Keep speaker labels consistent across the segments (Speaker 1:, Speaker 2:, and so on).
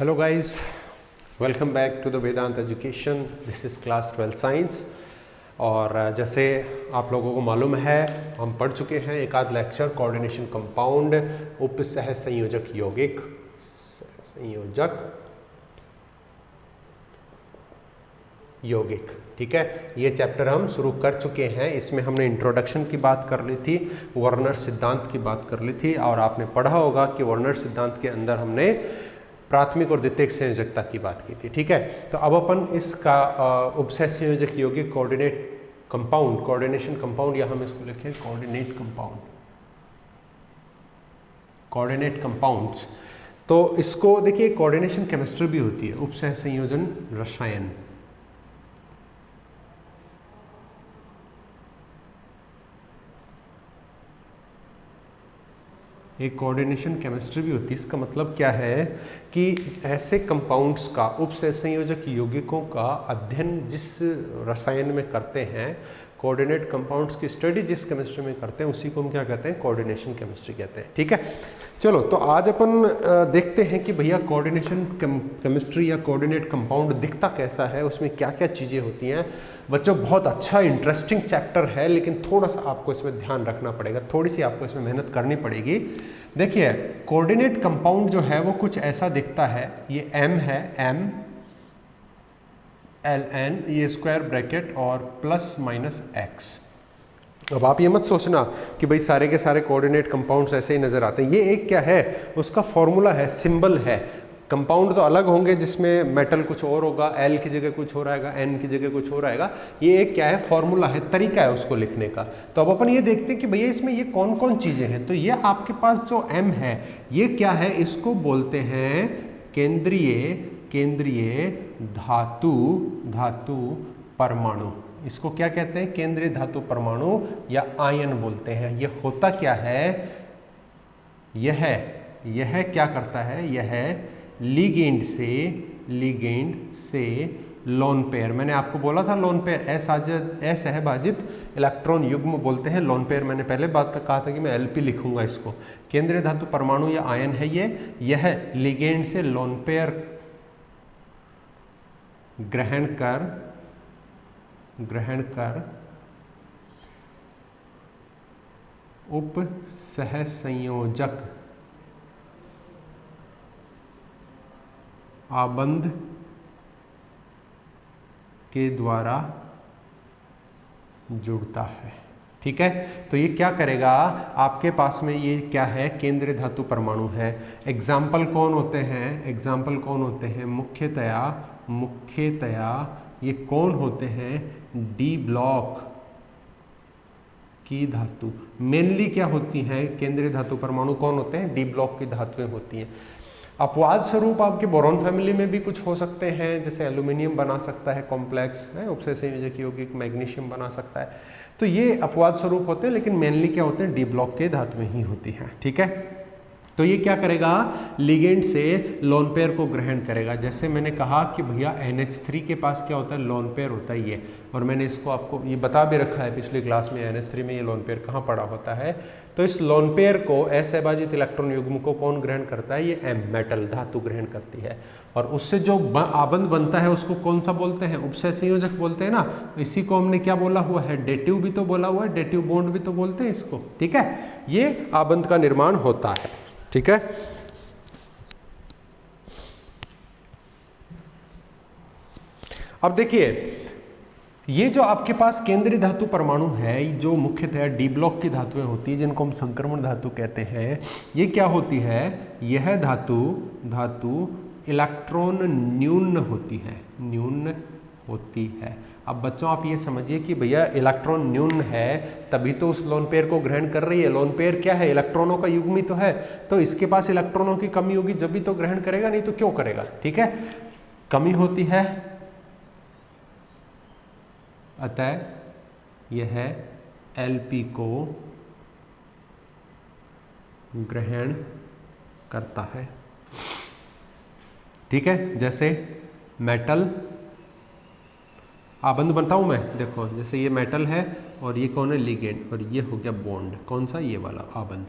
Speaker 1: Hello guys, welcome back to the Vedant education. This is class 12 science. और जैसे आप लोगों को मालूम है, हम पढ़ चुके हैं एक आध लेक्चर कोऑर्डिनेशन कंपाउंड, उप सह संयोजक यौगिक, संयोजक यौगिक। ठीक है, ये चैप्टर हम शुरू कर चुके हैं। इसमें हमने इंट्रोडक्शन की बात कर ली थी, वर्नर सिद्धांत की बात कर ली थी, और आपने पढ़ा होगा कि वर्नर सिद्धांत के अंदर हमने प्राथमिक और द्वितीयक संयोजकता की बात की थी। ठीक है, तो अब अपन इसका उपसह संयोजक यौगिक कोऑर्डिनेट कंपाउंड, कोऑर्डिनेशन कंपाउंड, या हम इसको लिखें कोऑर्डिनेट कंपाउंड, कोऑर्डिनेट कंपाउंड्स। तो इसको देखिए, कोऑर्डिनेशन केमिस्ट्री भी होती है, उपसह संयोजन रसायन। एक कोऑर्डिनेशन केमिस्ट्री भी होती है। इसका मतलब क्या है कि ऐसे कंपाउंड्स का, उपसह संयोजक यौगिकों का अध्ययन जिस रसायन में करते हैं, कोऑर्डिनेट कंपाउंड्स की स्टडी जिस केमिस्ट्री में करते हैं, उसी को हम क्या कहते हैं, कोऑर्डिनेशन केमिस्ट्री कहते हैं। ठीक है, चलो तो आज अपन देखते हैं कि भैया कोऑर्डिनेशन केमिस्ट्री या कोऑर्डिनेट कंपाउंड दिखता कैसा है, उसमें क्या क्या चीज़ें होती हैं। बच्चों, बहुत अच्छा इंटरेस्टिंग चैप्टर है, लेकिन थोड़ा सा आपको इसमें ध्यान रखना पड़ेगा, थोड़ी सी आपको इसमें मेहनत करनी पड़ेगी। देखिए, कोऑर्डिनेट कंपाउंड जो है वो कुछ ऐसा दिखता है। ये M है, M Ln, ये स्क्वायर ब्रैकेट और प्लस माइनस x। अब आप ये मत सोचना कि भाई सारे के सारे कोऑर्डिनेट कंपाउंड्स ऐसे ही नजर आते हैं। ये एक क्या है, उसका फॉर्मूला है, सिंबल है। कंपाउंड तो अलग होंगे जिसमें मेटल कुछ और होगा, L की जगह कुछ हो रहेगा, N की जगह कुछ हो रहेगा। ये एक क्या है, फॉर्मूला है, तरीका है उसको लिखने का। तो अब अपन ये देखते हैं कि भैया इसमें ये कौन कौन चीज़ें हैं। तो ये आपके पास जो M है, ये क्या है, इसको बोलते हैं केंद्रीय धातु परमाणु। इसको क्या कहते हैं, केंद्रीय धातु परमाणु या आयन बोलते हैं। ये होता क्या है, यह क्या करता है, यह लिगेंड से लोन पेयर, मैंने आपको बोला था लोन पेयर असहभाजित इलेक्ट्रॉन युग्म बोलते हैं। लोन पेयर मैंने पहले बात कहा था कि मैं LP लिखूंगा इसको। केंद्रीय धातु परमाणु या आयन है यह लिगेंड से लोन पेयर ग्रहण कर उप सहसंयोजक आबंध के द्वारा जुड़ता है। ठीक है, तो ये क्या करेगा, आपके पास में ये क्या है, केंद्रीय धातु परमाणु है। एग्जाम्पल कौन होते हैं, मुख्यतया ये कौन होते हैं, डी ब्लॉक की धातु। मेनली क्या होती हैं, केंद्रीय धातु परमाणु कौन होते हैं, डी ब्लॉक की धातुएं होती हैं। अपवाद स्वरूप आपके बोरॉन फैमिली में भी कुछ हो सकते हैं, जैसे एल्यूमिनियम बना सकता है कॉम्प्लेक्स है, उपसह संयोजक यौगिक, मैग्नीशियम बना सकता है। तो ये अपवाद स्वरूप होते हैं, लेकिन मेनली क्या होते हैं, डी ब्लॉक के धातुएं ही होती हैं। ठीक है, तो ये क्या करेगा, लिगेंड से लोन पेयर को ग्रहण करेगा। जैसे मैंने कहा कि भैया NH3 के पास क्या होता है, लोन पेयर होता है ये, और मैंने इसको आपको ये बता भी रखा है पिछली क्लास में, NH3 में ये लोन पेयर कहाँ पड़ा होता है। तो इस लोन पेयर को, असहभाजित इलेक्ट्रॉन युग्म को कौन ग्रहण करता है, ये M मेटल धातु ग्रहण करती है, और उससे जो आबंध बनता है उसको कौन सा बोलते हैं, उपसह संयोजक बोलते हैं ना। इसी को हमने क्या बोला हुआ है, डेटिव भी तो बोला हुआ है, डेटिव बॉन्ड भी तो बोलते हैं इसको। ठीक है, ये आबंध का निर्माण होता है। ठीक है, अब देखिए, ये जो आपके पास केंद्रीय धातु परमाणु है, जो मुख्यतः डी ब्लॉक की धातुएं होती है, जिनको हम संक्रमण धातु कहते हैं, ये क्या होती है, यह धातु इलेक्ट्रॉन न्यून होती है। अब बच्चों आप ये समझिए कि भैया इलेक्ट्रॉन न्यून है, तभी तो उस लोन पेयर को ग्रहण कर रही है। लोन पेयर क्या है, इलेक्ट्रॉनों का युग्म ही तो है, तो इसके पास इलेक्ट्रॉनों की कमी होगी जब भी तो ग्रहण करेगा, नहीं तो क्यों करेगा। ठीक है, कमी होती है, अतः यह LP को ग्रहण करता है। ठीक है, जैसे मेटल आबंध बनता हूं मैं, देखो जैसे ये मेटल है और ये कौन है, लिगेंड, और ये हो गया बॉन्ड, कौन सा, ये वाला आबंध।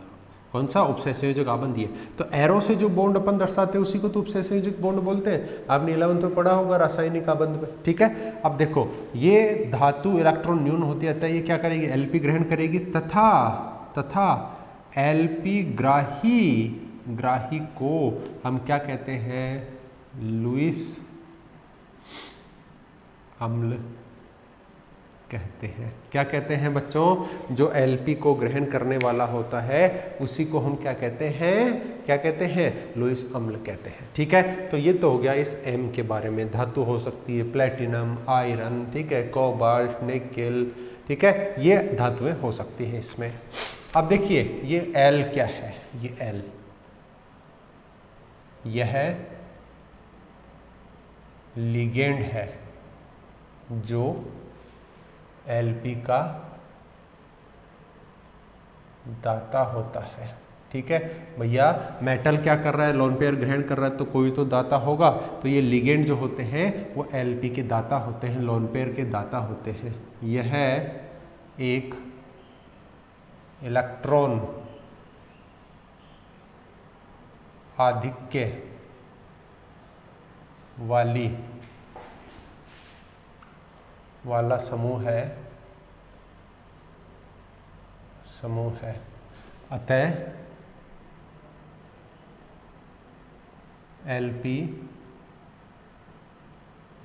Speaker 1: कौन सा? उपसह संयोजक आबंधीय। तो एरो से जो बॉन्ड अपन दर्शाते हैं उसी को तो उपसह संयोजक बॉन्ड बोलते हैं। आपने 11th में पढ़ा होगा रासायनिक आबंध में, ठीक है। अब देखो ये धातु इलेक्ट्रॉन न्यून होती है, अतः ये क्या करेगी? एलपी ग्रहण करेगी तथा एलपी ग्राही को हम क्या कहते हैं? लुईस अम्ल कहते हैं। क्या कहते हैं बच्चों? जो एलपी को ग्रहण करने वाला होता है उसी को हम क्या कहते हैं? क्या कहते हैं? लुईस अम्ल कहते हैं, ठीक है। तो ये तो हो गया इस एम के बारे में। धातु हो सकती है प्लेटिनम, आयरन, ठीक है, कोबाल्ट, निकेल, ठीक है, ये धातुएं हो सकती हैं इसमें। अब देखिए ये एल क्या है? ये एल, यह लिगेंड है जो एलपी का दाता होता है, ठीक है भैया। मेटल क्या कर रहा है? लोन पेयर ग्रहण कर रहा है, तो कोई तो दाता होगा। तो ये लिगेंड जो होते हैं वो एलपी के दाता होते हैं, लोन पेयर के दाता होते हैं। यह एक इलेक्ट्रॉन आधिक्य वाला समूह है। अतः एलपी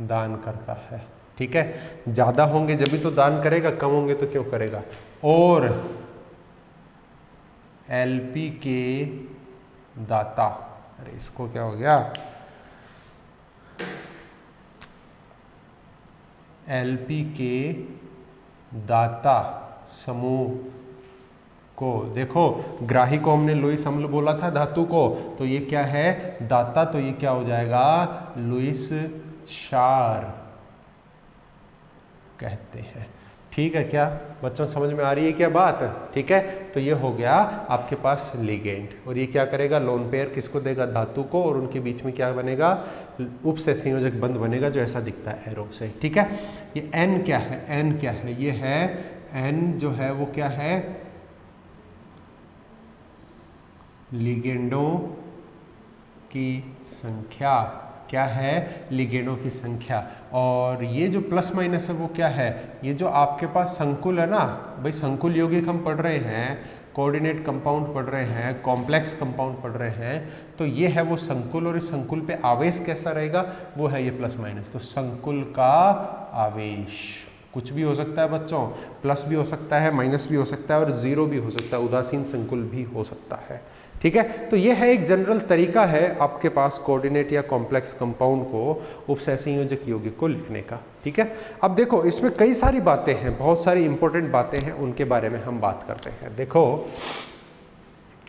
Speaker 1: दान करता है, ठीक है। ज्यादा होंगे जब भी तो दान करेगा, कम होंगे तो क्यों करेगा? और एलपी के दाता, अरे इसको क्या हो गया? एलपी के दाता समूह को, देखो ग्राही को हमने लुईस अम्ल बोला था धातु को, तो ये क्या है? दाता। तो ये क्या हो जाएगा? लुईस क्षार कहते हैं, ठीक है। क्या बच्चों समझ में आ रही है क्या बात? ठीक है। तो ये हो गया आपके पास लिगेंड, और ये क्या करेगा? लोन पेयर किसको देगा? धातु को, और उनके बीच में क्या बनेगा? उपसह संयोजक बंध बनेगा जो ऐसा दिखता है एरो से, ठीक है। ये एन क्या है? एन क्या है? ये है एन जो है वो क्या है? लिगेंडों की संख्या। क्या है? लिगेंडों की संख्या। और ये जो प्लस माइनस है वो क्या है? ये जो आपके पास संकुल है ना भाई, संकुल यौगिक हम पढ़ रहे हैं, कोऑर्डिनेट कंपाउंड पढ़ रहे हैं, कॉम्प्लेक्स कंपाउंड पढ़ रहे हैं, तो ये है वो संकुल। और इस संकुल पे आवेश कैसा रहेगा? वो है ये प्लस माइनस। तो संकुल का आवेश कुछ भी हो सकता है बच्चों, प्लस भी हो सकता है, माइनस भी हो सकता है, और जीरो भी हो सकता है, उदासीन संकुल भी हो सकता है, ठीक है। तो ये है एक जनरल तरीका है आपके पास कोऑर्डिनेट या कॉम्प्लेक्स कंपाउंड को उपसह संयोजक यौगिक को लिखने का, ठीक है। अब देखो इसमें कई सारी बातें हैं, बहुत सारी इंपॉर्टेंट बातें हैं, उनके बारे में हम बात करते हैं। देखो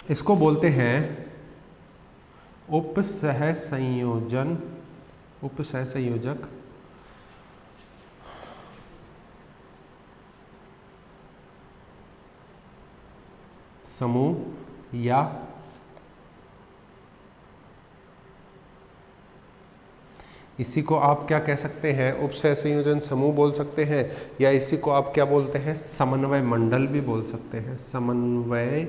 Speaker 1: इसको बोलते हैं उपसह संयोजक समूह, या इसी को आप क्या कह सकते हैं? उपसह संयोजन समूह बोल सकते हैं, या इसी को आप क्या बोलते हैं? समन्वय मंडल भी बोल सकते हैं, समन्वय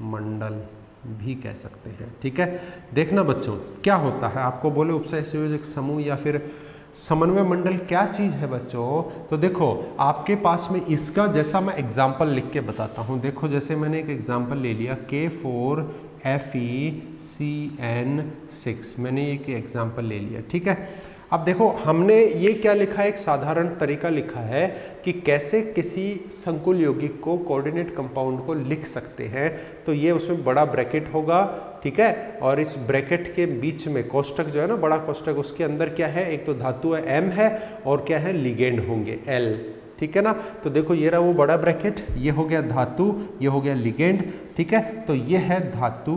Speaker 1: मंडल भी कह सकते हैं, ठीक है। देखना बच्चों क्या होता है, आपको बोले उपसह संयोजक समूह या फिर समन्वय मंडल, क्या चीज है बच्चों? तो देखो आपके पास में इसका जैसा मैं एग्जाम्पल लिख के बताता हूं। देखो जैसे मैंने एक एग्जाम्पल ले लिया K4FeCN6, मैंने एक एग्जाम्पल ले लिया, ठीक है। अब देखो हमने ये क्या लिखा है? एक साधारण तरीका लिखा है कि कैसे किसी संकुल यौगिक को, कोऑर्डिनेट कंपाउंड को लिख सकते हैं। तो ये उसमें बड़ा ब्रैकेट होगा, ठीक है, और इस ब्रैकेट के बीच में कोष्टक जो है ना, बड़ा कोष्टक, उसके अंदर क्या है? एक तो धातु है M है, और क्या है? लिगेंड होंगे L, ठीक है ना। तो देखो ये रहा वो बड़ा ब्रैकेट, ये हो गया धातु, ये हो गया लिगेंड, ठीक है। तो ये है धातु,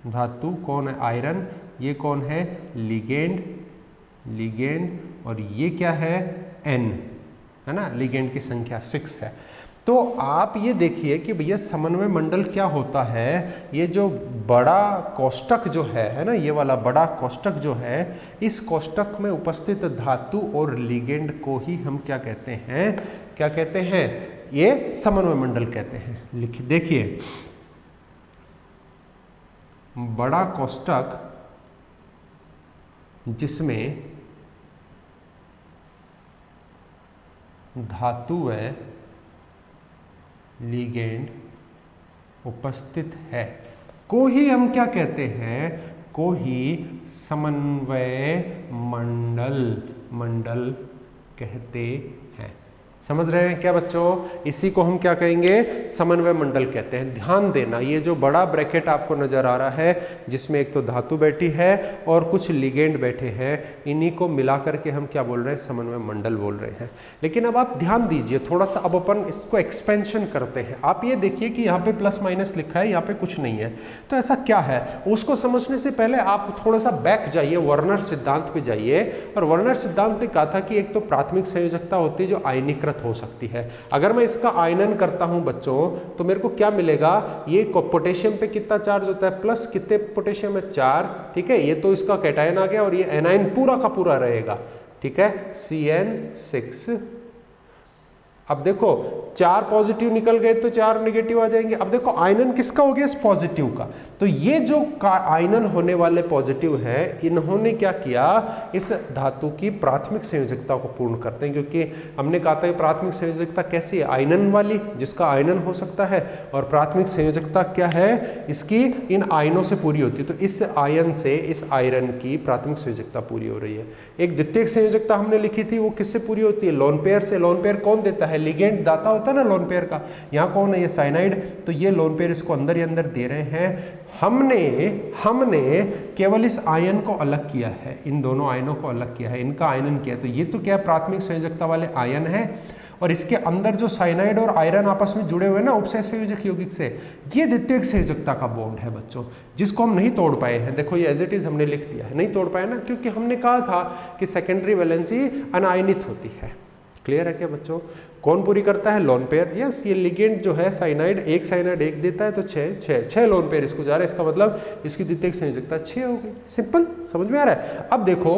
Speaker 1: धातु कौन है? आयरन। ये कौन है? लिगेंड, और ये क्या है? N, है ना, लिगेंड की संख्या 6 है। तो आप ये देखिए कि भैया समन्वय मंडल क्या होता है? ये जो बड़ा कोष्टक जो है ना, ये वाला बड़ा कोष्टक जो है, इस कोष्टक में उपस्थित धातु और लिगेंड को ही हम क्या कहते हैं? क्या कहते हैं? ये समन्वय मंडल कहते हैं। देखिए बड़ा कोष्टक जिसमें धातु व लिगेंड उपस्थित है को ही हम क्या कहते हैं, को ही समन्वय मंडल कहते हैं। समझ रहे हैं क्या बच्चों? इसी को हम क्या कहेंगे, समन्वय मंडल कहते हैं। ध्यान देना, ये जो बड़ा ब्रैकेट आपको नजर आ रहा है जिसमें एक तो धातु बैठी है और कुछ लिगेंड बैठे हैं, इन्हीं को मिला करके हम क्या बोल रहे हैं, समन्वय मंडल बोल रहे हैं। लेकिन अब आप ध्यान दीजिए थोड़ा सा, अब अपन इसको एक्सपेंशन करते हैं। आप ये देखिए कि यहाँ पे प्लस माइनस लिखा है, यहाँ पे कुछ नहीं है, तो ऐसा क्या है उसको समझने से पहले आप थोड़ा सा बैक जाइए, वर्नर सिद्धांत पे जाइए। और वर्नर सिद्धांत ने कहा था कि एक तो प्राथमिक संयोजकता होती है जो आयनीकृत हो सकती है। अगर मैं इसका आयनन करता हूं बच्चों तो मेरे को क्या मिलेगा, ये पोटेशियम पे कितना चार्ज होता है, प्लस, कितने पोटेशियम है, 4, ठीक है, ये तो इसका कैटायन आ गया और ये एनायन पूरा का पूरा रहेगा, ठीक है, CN6। अब देखो 4 पॉजिटिव निकल गए तो 4 नेगेटिव आ जाएंगे। अब देखो आयनन किसका हो गया, इस पॉजिटिव का। तो ये जो आयनन होने वाले पॉजिटिव हैं, इन्होंने क्या किया, इस धातु की प्राथमिक संयोजकता को पूर्ण करते हैं। क्योंकि हमने कहा था प्राथमिक संयोजकता कैसी है, आयनन वाली, जिसका आयनन हो सकता है। और प्राथमिक संयोजकता क्या है, इसकी इन आयनों से पूरी होती है। तो इस आयन से इस आयरन की प्राथमिक संयोजकता पूरी हो रही है। एक द्वितीयक संयोजकता हमने लिखी थी, वो किससे पूरी होती है, लोन पेयर से। लोन पेयर कौन देता है, लिगेंड दाता होता है ना लोन पेयर का। यहाँ कौन है, ये साइनाइड, तो ये लोन पेयर इसको अंदर ही अंदर दे रहे हैं। हमने केवल इस आयन को अलग किया है, इन दोनों आयनों को अलग किया है, इनका आयनन किया है। तो ये तो क्या है, प्राथमिक संयोजकता वाले आयन है। और इसके अंदर जो साइनाइड और आयरन आपस में जुड़े हुए ना उपसय संयोजक यौगिक से, ये द्वितीयक संयोजकता का बॉन्ड है बच्चों, जिसको हम नहीं तोड़ पाए हैं। देखो ये एज इट इज हमने लिख दिया है, नहीं तोड़ पाए ना, क्योंकि हमने कहा था कि सेकेंडरी वैलेंसी अनायनित होती है। क्लियर है क्या बच्चों? कौन पूरी करता है, लोन पेयर। यस, ये लिगेंड जो है साइनाइड एक देता है, तो 6 लोन पेयर इसको जा रहा है। इसका मतलब इसकी द्वितीयक संयोजकता 6 हो गई। सिंपल, समझ में आ रहा है? अब देखो,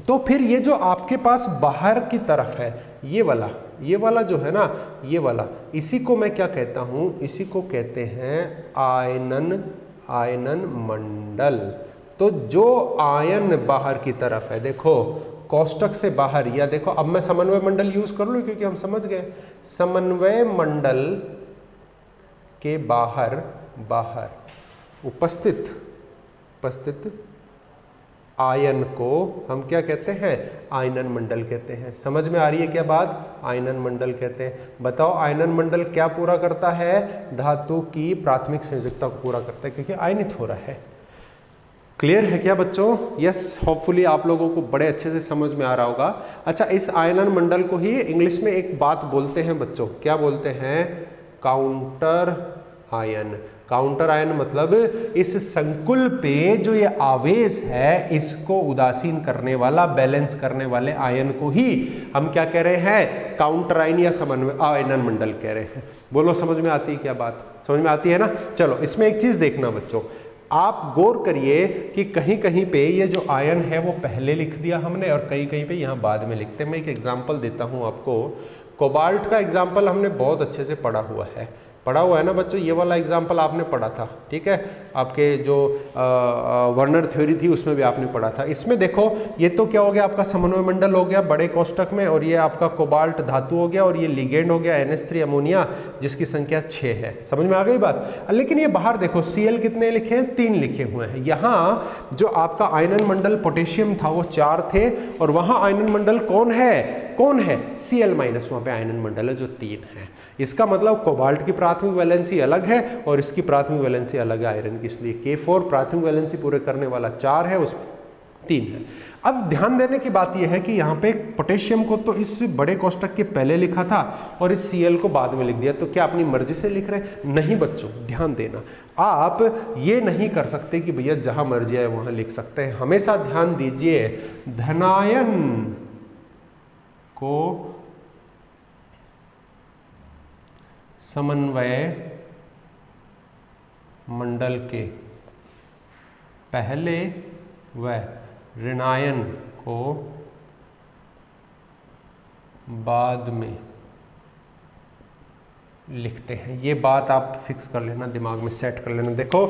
Speaker 1: तो फिर ये जो आपके पास बाहर की तरफ है, ये वाला जो है ना, ये वाला, इसी को मैं क्या कहता हूं, इसी को कहते हैं आयनन मंडल। तो जो आयन बाहर की तरफ है, देखो कोष्टक से बाहर, या देखो अब मैं समन्वय मंडल यूज कर लूं क्योंकि हम समझ गए, समन्वय मंडल के बाहर उपस्थित आयन को हम क्या कहते हैं, आयनन मंडल कहते हैं। समझ में आ रही है क्या बात? आयनन मंडल कहते हैं। बताओ आयनन मंडल क्या पूरा करता है, धातु की प्राथमिक संयोजकता को पूरा करता है, क्योंकि आयनित हो रहा है। क्लियर है क्या बच्चों? यस, होपफुली आप लोगों को बड़े अच्छे से समझ में आ रहा होगा। अच्छा, इस आयनन मंडल को ही इंग्लिश में एक बात बोलते हैं बच्चों, क्या बोलते हैं, काउंटर आयन। काउंटर आयन मतलब इस संकुल पे जो ये आवेश है, इसको उदासीन करने वाला, बैलेंस करने वाले आयन को ही हम क्या कह रहे हैं, काउंटर आयन या समन्वय आयनन मंडल कह रहे हैं। बोलो, समझ में आती है क्या बात? समझ में आती है ना? चलो, इसमें एक चीज देखना बच्चों, आप गौर करिए कि कहीं कहीं पे ये जो आयन है वो पहले लिख दिया हमने और कहीं कहीं पे यहाँ बाद में लिखते हैं। मैं एक एग्जांपल देता हूँ आपको। कोबाल्ट का एग्जांपल हमने बहुत अच्छे से पढ़ा हुआ है ना बच्चों, ये वाला एग्जाम्पल आपने पढ़ा था, ठीक है, आपके जो वर्नर थ्योरी थी उसमें भी आपने पढ़ा था। इसमें देखो, ये तो क्या हो गया, आपका समन्वय मंडल हो गया बड़े कोष्टक में, और ये आपका कोबाल्ट धातु हो गया, और ये लिगेंड हो गया NH3 अमोनिया, जिसकी संख्या 6 है। समझ में आ गई बात? लेकिन ये बाहर देखो, Cl कितने लिखे हैं, 3 लिखे हुए हैं। यहाँ जो आपका आयनन मंडल पोटेशियम था वो 4 थे, और वहाँ आयनन मंडल कौन है Cl-, वहाँ पे आयनन मंडल है जो 3 है। इसका मतलब कोबाल्ट की प्राथमिक वैलेंसी अलग है और इसकी प्राथमिक वैलेंसी अलग है आयरन की, इसलिए K4 प्राथमिक वैलेंसी पूरे करने वाला 4 है, उस 3 है। अब ध्यान देने की बात यह है कि यहाँ पे पोटेशियम को तो इस बड़े कोष्टक के पहले लिखा था और इस Cl को बाद में लिख दिया, तो क्या अपनी मर्जी से लिख रहे हैं? नहीं बच्चों, ध्यान देना, आप ये नहीं कर सकते कि भैया जहां मर्जी है वहां लिख सकते हैं। हमेशा ध्यान दीजिए, धनायन को समन्वय मंडल के पहले व ऋणायन को बाद में लिखते हैं। ये बात आप फिक्स कर लेना, दिमाग में सेट कर लेना। देखो,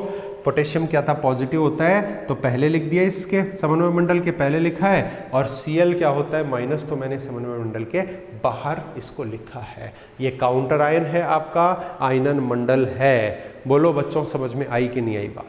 Speaker 1: पोटेशियम क्या था, पॉजिटिव होता है तो पहले लिख दिया, इसके समन्वय मंडल के पहले लिखा है, और Cl क्या होता है माइनस, तो मैंने समन्वय मंडल के बाहर इसको लिखा है। ये काउंटर आयन है, आपका आयनन मंडल है। बोलो बच्चों समझ में आई कि नहीं आई बात?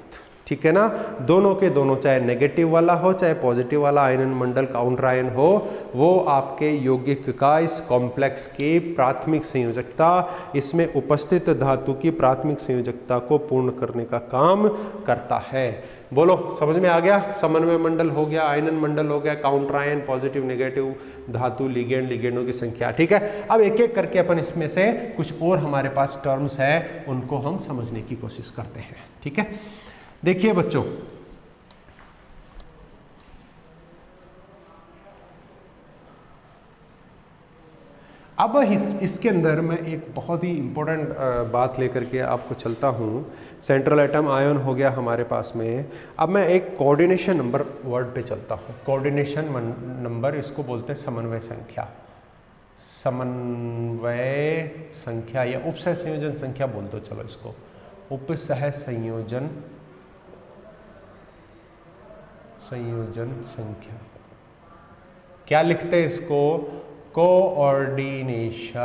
Speaker 1: ठीक है ना, दोनों के दोनों, चाहे नेगेटिव वाला हो चाहे पॉजिटिव वाला आयनन मंडल काउंटर आयन हो, वो आपके यौगिक का, इस कॉम्प्लेक्स की प्राथमिक संयोजकता, इसमें उपस्थित धातु की प्राथमिक संयोजकता को पूर्ण करने का काम करता है। बोलो समझ में आ गया? समन्वय मंडल हो गया, आयनन मंडल हो गया, काउंटर आयन, पॉजिटिव नेगेटिव धातु, लिगेंड, लिगेंडों की संख्या। ठीक है, अब एक एक करके अपन इसमें से कुछ और हमारे पास टर्म्स है, उनको हम समझने की कोशिश करते हैं। ठीक है, देखिए बच्चों, अब इसके अंदर मैं एक बहुत ही इंपॉर्टेंट बात लेकर के आपको चलता हूँ। सेंट्रल एटम आयन हो गया हमारे पास में। अब मैं एक कोऑर्डिनेशन नंबर वर्ड पे चलता हूँ। कोऑर्डिनेशन नंबर, इसको बोलते हैं समन्वय संख्या। समन्वय संख्या या उपसह संयोजन संख्या बोल दो, चलो इसको उपसह संयोजन संख्या। क्या लिखते हैं इसको? कोऑर्डिनेशन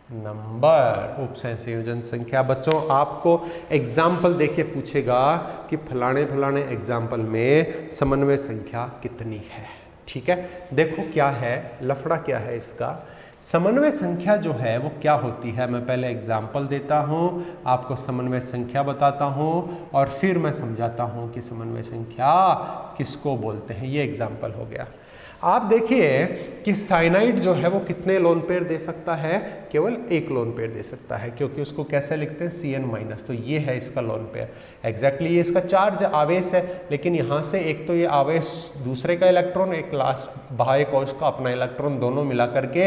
Speaker 1: नंबर, उपसह संयोजन संख्या। बच्चों आपको एग्जाम्पल देके पूछेगा कि फलाने फलाने एग्जाम्पल में समन्वय संख्या कितनी है। ठीक है, देखो क्या है लफड़ा, क्या है इसका। समन्वय संख्या जो है वो क्या होती है, मैं पहले एग्जाम्पल देता हूँ, आपको समन्वय संख्या बताता हूँ, और फिर मैं समझाता हूँ कि समन्वय संख्या किसको बोलते हैं। ये एग्जाम्पल हो गया। आप देखिए कि साइनाइड जो है वो कितने लोन पेयर दे सकता है? केवल एक लोन पेयर दे सकता है, क्योंकि उसको कैसे लिखते हैं? Cn-, तो ये है इसका लोन पेयर। एग्जैक्टली ये इसका चार्ज आवेश है, लेकिन यहाँ से एक तो ये आवेश दूसरे का इलेक्ट्रॉन, एक लास्ट बाह्य कोश का अपना इलेक्ट्रॉन, दोनों मिला करके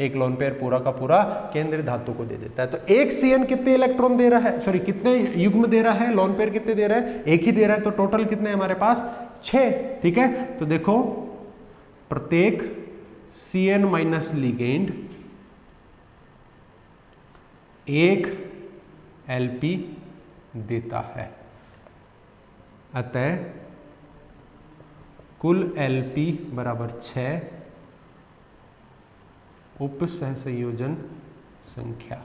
Speaker 1: एक लोन पेयर पूरा का पूरा केंद्रीय धातु को दे देता है। तो एक Cn कितने इलेक्ट्रॉन दे रहा है, सॉरी कितने युग्म दे रहा है, लोन पेयर कितने दे रहा है? एक ही दे रहा है। तो टोटल कितने हमारे पास? 6। ठीक है, तो देखो प्रत्येक Cn- लिगेंड एक Lp देता है, अतः कुल Lp बराबर 6 उपसह संयोजन संख्या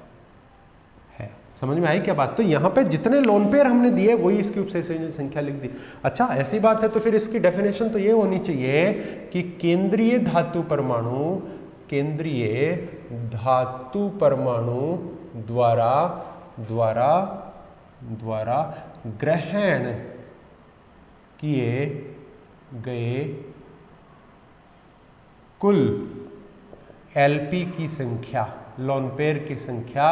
Speaker 1: है। समझ में आई क्या बात? तो यहां पे जितने लोन पेयर हमने दिए वही इसकी उपसह संयोजन संख्या लिख दी। अच्छा ऐसी बात है तो फिर इसकी डेफिनेशन तो ये होनी चाहिए कि केंद्रीय धातु परमाणु द्वारा ग्रहण किए गए कुल Lp की संख्या, लोन पेयर की संख्या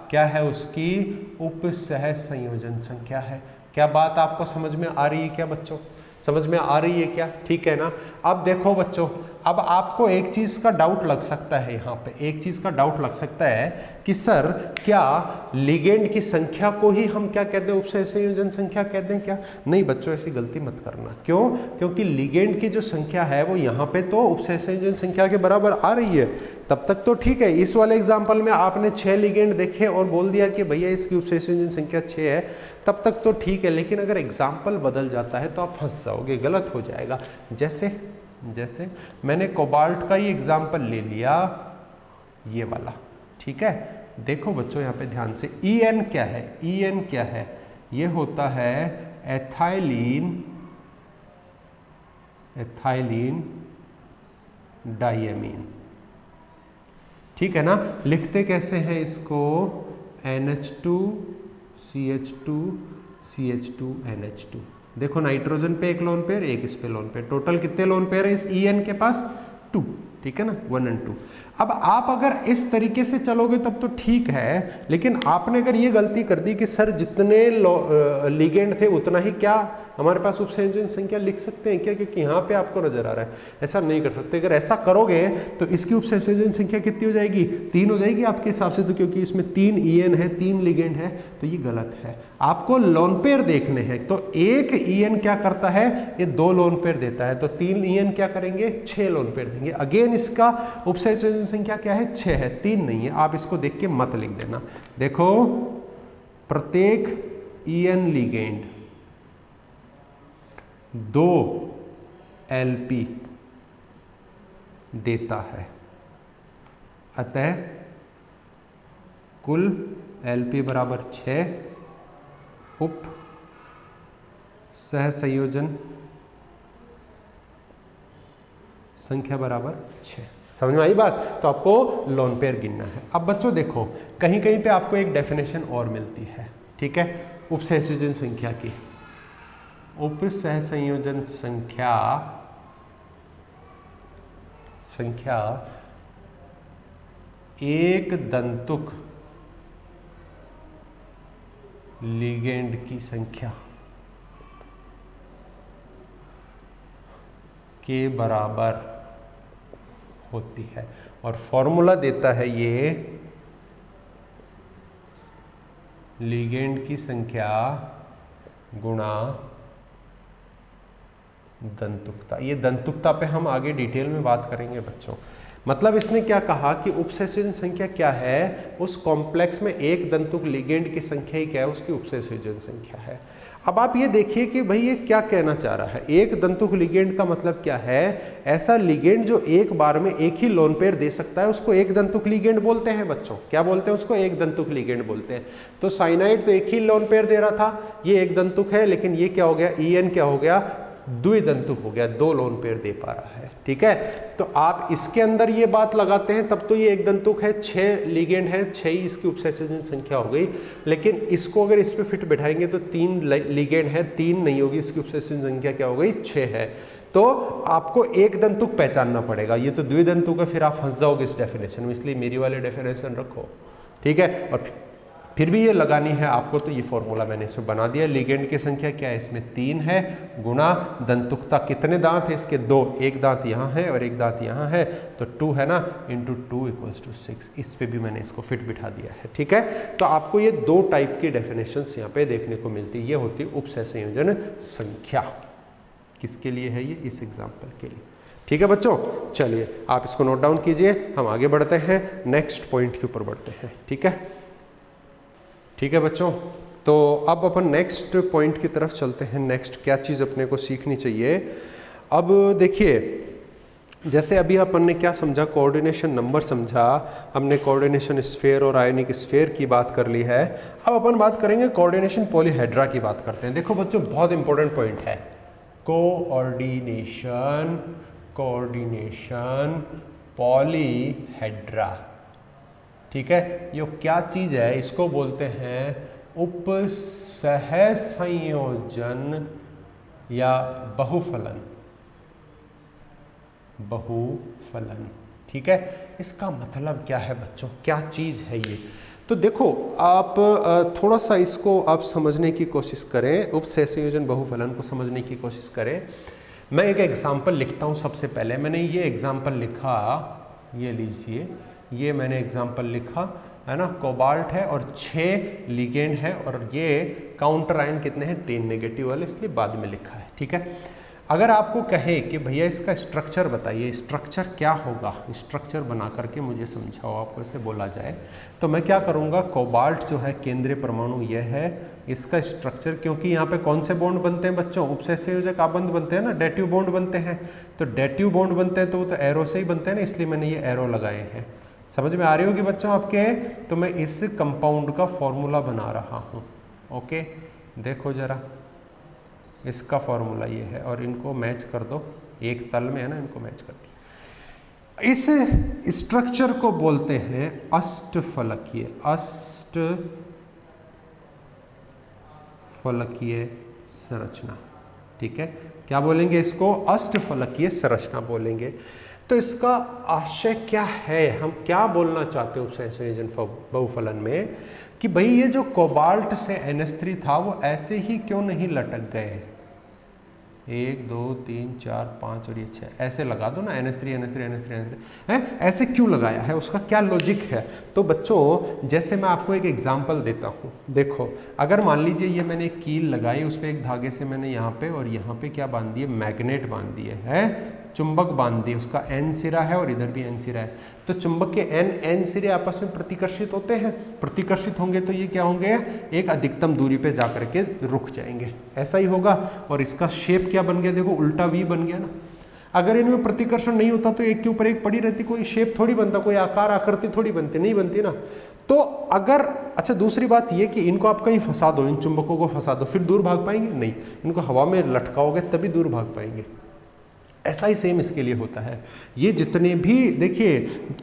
Speaker 1: क्या है? उसकी उपसह संयोजन संख्या है। क्या बात आपको समझ में आ रही है क्या बच्चों? समझ में आ रही है क्या? ठीक है ना। अब देखो बच्चों, अब आपको एक चीज का डाउट लग सकता है, यहाँ पे एक चीज का डाउट लग सकता है कि सर क्या लिगेंड की संख्या को ही हम क्या कहते हैं? उपसह संयोजन संख्या कहते हैं क्या? नहीं बच्चों, ऐसी गलती मत करना। क्यों? क्योंकि लिगेंड की जो संख्या है वो यहाँ पे तो उपसह संयोजन संख्या के बराबर आ रही है, तब तक तो ठीक है। इस वाले एग्जाम्पल में आपने 6 लिगेंड देखे और बोल दिया कि भैया इसकी उपसह संयोजन संख्या 6 है, तब तक तो ठीक है। लेकिन अगर एग्जाम्पल बदल जाता है तो आप फंस जाओगे, गलत हो जाएगा। जैसे मैंने कोबाल्ट का ही एग्जाम्पल ले लिया, ये वाला। ठीक है, देखो बच्चों यहाँ पे ध्यान से, En क्या है? En क्या है? ये होता है एथाइलिन डाइएमीन। ठीक है ना। लिखते कैसे हैं इसको? NH2CH2CH2NH2। देखो नाइट्रोजन पे एक लोन पेयर, एक इस पे लोन पेयर, टोटल कितने लोन पेयर है इस En के पास? 2। ठीक है ना, 1 और 2। अब आप अगर इस तरीके से चलोगे तब तो ठीक है, लेकिन आपने अगर ये गलती कर दी कि सर जितने लिगेंड थे उतना ही क्या हमारे पास उपसंयोजन संख्या लिख सकते हैं क्या? क्योंकि यहाँ पे आपको नजर आ रहा है, ऐसा नहीं कर सकते। अगर ऐसा करोगे तो इसकी उपसंयोजन संख्या कितनी हो जाएगी? 3 हो जाएगी आपके हिसाब से, तो क्योंकि इसमें 3 En है, 3 लिगेंड है, तो ये गलत है। आपको लोन पेयर देखने हैं, तो एक En क्या करता है? ये 2 लोन पेयर देता है, तो 3 En क्या करेंगे? 6 लोन पेयर देंगे। अगेन इसका उपसंयोजन संख्या क्या है? 6 है, 3 नहीं है। आप इसको देख के मत लिख देना। देखो प्रत्येक EN लिगेंड 2 LP देता है, अतः कुल LP बराबर 6 उप सहसंयोजन संख्या बराबर 6। समझ में आई बात? तो आपको लोन पेयर गिनना है। अब बच्चों देखो, कहीं कहीं पे आपको एक डेफिनेशन और मिलती है, ठीक है, उप सहसंयोजन संख्या की। उप सहसंयोजन संख्या एक दंतुक लिगेंड की संख्या के बराबर होती है, और फॉर्मूला देता है ये लिगेंड की संख्या गुणा दंतुकता। ये दंतुकता पे हम आगे डिटेल में बात करेंगे बच्चों। मतलब इसने क्या कहा कि उपसंयोजन संख्या क्या है, उस कॉम्प्लेक्स में एक दंतुक लिगेंड की संख्या ही क्या है, उसकी उपसंयोजन संख्या है। अब आप ये देखिए कि भाई ये क्या कहना चाह रहा है। एक दंतुक लिगेंड का मतलब क्या है, ऐसा लिगेंड जो एक बार में एक ही लोन पेयर दे सकता है उसको एक दंतुक लिगेंड बोलते हैं बच्चों। क्या बोलते हैं उसको? एक दंतुक लिगेंड बोलते हैं। तो साइनाइड तो एक ही लोन पेयर दे रहा था, ये एक दंतुक है, लेकिन ये क्या हो गया, EN क्या हो गया, द्विदंतुक हो गया, 2 लोन पेयर दे पा रहा है, ठीक है। तो आप इसके अंदर ये बात लगाते हैं तब तो ये एक दंतुक है, 6 लिगेंड है, 6 ही इसकी उपसंयोजन संख्या हो गई। लेकिन इसको अगर इस पे फिट बैठाएंगे तो 3 लिगेंड है, 3 नहीं होगी, इसकी उपसंयोजन संख्या क्या हो गई, 6 है। तो आपको एक दंतुक पहचानना पड़ेगा, ये तो द्विदंतुक है, फिर आप फंस जाओगे इस डेफिनेशन में, इसलिए मेरी वाले डेफिनेशन रखो, ठीक है। और फिर भी ये लगानी है आपको, तो ये फॉर्मूला मैंने इसमें बना दिया। लिगेंड की संख्या क्या है, इसमें 3 है, गुणा दंतुकता, कितने दांत है इसके, 2, एक दांत यहाँ है और एक दांत यहाँ है, तो 2 है ना, इंटू 2 = 6। इस पे भी मैंने इसको फिट बिठा दिया है, ठीक है। तो आपको ये 2 टाइप की डेफिनेशंस यहाँ पे देखने को मिलती है। ये होती है उप सहसंयोजन संख्या। किसके लिए है ये, इस एग्जाम्पल के लिए, ठीक है बच्चों। चलिए आप इसको नोट डाउन कीजिए, हम आगे बढ़ते हैं, नेक्स्ट पॉइंट के ऊपर बढ़ते हैं, ठीक है। ठीक है बच्चों, तो अब अपन नेक्स्ट पॉइंट की तरफ चलते हैं। नेक्स्ट क्या चीज़ अपने को सीखनी चाहिए। अब देखिए, जैसे अभी अपन ने क्या समझा, कोऑर्डिनेशन नंबर समझा, हमने कोऑर्डिनेशन स्फीयर और आयोनिक स्फीयर की बात कर ली है। अब अपन बात करेंगे कोऑर्डिनेशन पॉलीहेड्रा की बात करते हैं। देखो बच्चों, बहुत इंपॉर्टेंट पॉइंट है, कोऑर्डिनेशन पॉलीहेड्रा, ठीक है। ये क्या चीज़ है, इसको बोलते हैं उप सहसंयोजन या बहुफलन, ठीक है। इसका मतलब क्या है बच्चों, क्या चीज़ है ये? तो देखो, आप थोड़ा सा इसको आप समझने की कोशिश करें, उप सहसंयोजन बहुफलन को समझने की कोशिश करें। मैं एक एग्जाम्पल लिखता हूँ। सबसे पहले मैंने ये एग्जाम्पल लिखा, ये लीजिए, ये मैंने एग्जाम्पल लिखा है ना, कोबाल्ट है और 6 लिगेंड है, और ये काउंटर आयन कितने हैं, 3 नेगेटिव वाले, इसलिए बाद में लिखा है, ठीक है। अगर आपको कहे कि भैया इसका स्ट्रक्चर बताइए, स्ट्रक्चर क्या होगा, स्ट्रक्चर बना करके मुझे समझाओ, आपको ऐसे बोला जाए, तो मैं क्या करूँगा, कोबाल्ट जो है केंद्रीय परमाणु ये है, इसका स्ट्रक्चर, क्योंकि यहाँ पे कौन से बॉन्ड बनते हैं बच्चों, उपसहसंयोजक आबंध बनते हैं ना, डेटिव बॉन्ड बनते हैं। तो डेटिव बॉन्ड बनते हैं तो वो तो एरो से ही बनते हैं ना, इसलिए मैंने ये एरो लगाए हैं। समझ में आ रही होगी बच्चों आपके। तो मैं इस कंपाउंड का फॉर्मूला बना रहा हूँ, ओके। देखो जरा, इसका फॉर्मूला ये है, और इनको मैच कर दो, एक तल में है ना, इनको मैच कर दो। इस स्ट्रक्चर को बोलते हैं अष्टफलकीय, अष्टफलकीय संरचना, ठीक है। क्या बोलेंगे इसको, अष्टफलकीय संरचना बोलेंगे। तो इसका आशय क्या है, हम क्या बोलना चाहते हैं उपसहसंयोजन बहुफलन में, कि भाई ये जो कोबाल्ट से NH3 था वो ऐसे ही क्यों नहीं लटक गए, 1 2 3 4 5 और ये 6 ऐसे लगा दो ना, NH3 है, ऐसे क्यों लगाया है, उसका क्या लॉजिक है। तो बच्चों, जैसे मैं आपको एक एग्जांपल देता हूँ। देखो, अगर मान लीजिए ये मैंने एक कील लगाई, उस पर एक धागे से मैंने यहाँ पे और यहाँ पे क्या बांध दिए, मैग्नेट बांध दिए है, चुंबक बांध दी, उसका n सिरा है और इधर भी n सिरा है, तो चुंबक के n सिरे आपस में प्रतिकर्षित होते हैं। प्रतिकर्षित होंगे तो ये क्या होंगे, एक अधिकतम दूरी पे जाकर के रुक जाएंगे, ऐसा ही होगा। और इसका शेप क्या बन गया, देखो उल्टा V बन गया ना। अगर इनमें प्रतिकर्षण नहीं होता तो एक के ऊपर एक पड़ी रहती, कोई शेप थोड़ी बनता, कोई आकार आकृति थोड़ी बनती, नहीं बनती ना। तो अगर, अच्छा दूसरी बात ये कि इनको आप कहीं फंसा दो, इन चुंबकों को फंसा दो, फिर दूर भाग पाएंगे नहीं, इनको हवा में लटकाओगे तभी दूर भाग पाएंगे। ऐसा ही सेम इसके लिए होता है। ये जितने भी, देखिए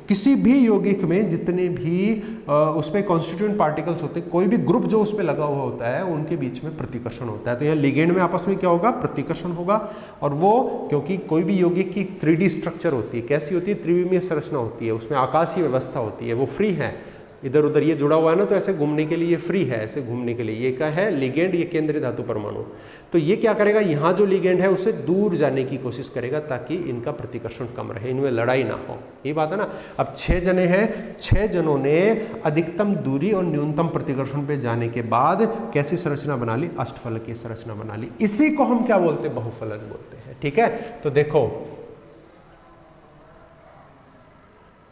Speaker 1: किसी भी यौगिक में जितने भी उसमें कॉन्स्टिट्यूएंट पार्टिकल्स होते हैं, कोई भी ग्रुप जो उस पर लगा हुआ होता है, उनके बीच में प्रतिकर्षण होता है। तो यहाँ लिगेंड में आपस में क्या होगा, प्रतिकर्षण होगा। और वो क्योंकि कोई भी यौगिक की 3D स्ट्रक्चर होती है, कैसी होती है, त्रिविमीय संरचना होती है, उसमें आकाशीय व्यवस्था होती है, वो फ्री है, इधर उधर ये जुड़ा हुआ है ना, तो ऐसे घूमने के लिए फ्री है, ऐसे घूमने के लिए। ये क्या है, लिगेंड, ये केंद्रीय धातु परमाणु। तो ये क्या करेगा, यहाँ जो लिगेंड है उससे दूर जाने की कोशिश करेगा ताकि इनका प्रतिकर्षण कम रहे, इनमें लड़ाई ना हो, ये बात है ना। अब 6 जने हैं, 6 जनों ने अधिकतम दूरी और न्यूनतम प्रतिकर्षण पे जाने के बाद कैसी संरचना बना ली, अष्टफलकीय संरचना बना ली। इसी को हम क्या बोलते हैं, बहुफलक बोलते हैं। ठीक है, तो देखो